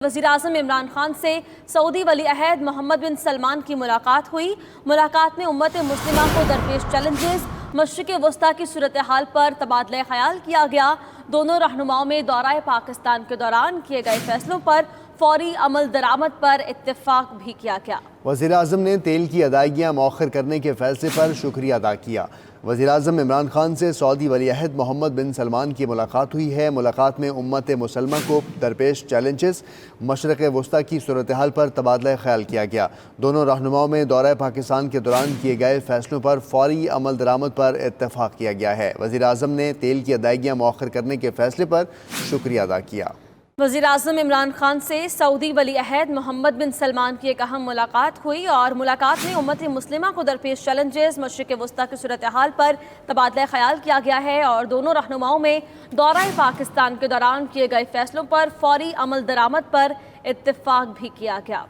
وزیراعظم عمران خان سے سعودی ولی عہد محمد بن سلمان کی ملاقات ہوئی۔ ملاقات میں امت مسلمہ کو درپیش چیلنجز، مشرق وسطی کی صورتحال پر تبادلہ خیال کیا گیا۔ دونوں رہنماؤں میں دورہ پاکستان کے دوران کیے گئے فیصلوں پر فوری عمل درآمد پر اتفاق بھی کیا گیا۔ وزیراعظم نے تیل کی ادائیگیاں مؤخر کرنے کے فیصلے پر شکریہ ادا کیا۔ وزیراعظم عمران خان سے سعودی ولی عہد محمد بن سلمان کی ملاقات ہوئی ہے۔ ملاقات میں امت مسلمہ کو درپیش چیلنجز، مشرق وسطی کی صورتحال پر تبادلہ خیال کیا گیا۔ دونوں رہنماؤں میں دورہ پاکستان کے دوران کیے گئے فیصلوں پر فوری عمل درآمد پر اتفاق کیا گیا ہے۔ وزیراعظم نے تیل کی ادائیگیاں مؤخر کرنے کے فیصلے پر شکریہ ادا کیا۔ وزیراعظم عمران خان سے سعودی ولی عہد محمد بن سلمان کی ایک اہم ملاقات ہوئی اور ملاقات میں امت مسلمہ کو درپیش چیلنجز، مشرق وسطی کی صورتحال پر تبادلہ خیال کیا گیا ہے اور دونوں رہنماؤں میں دورہ پاکستان کے دوران کیے گئے فیصلوں پر فوری عمل درآمد پر اتفاق بھی کیا گیا۔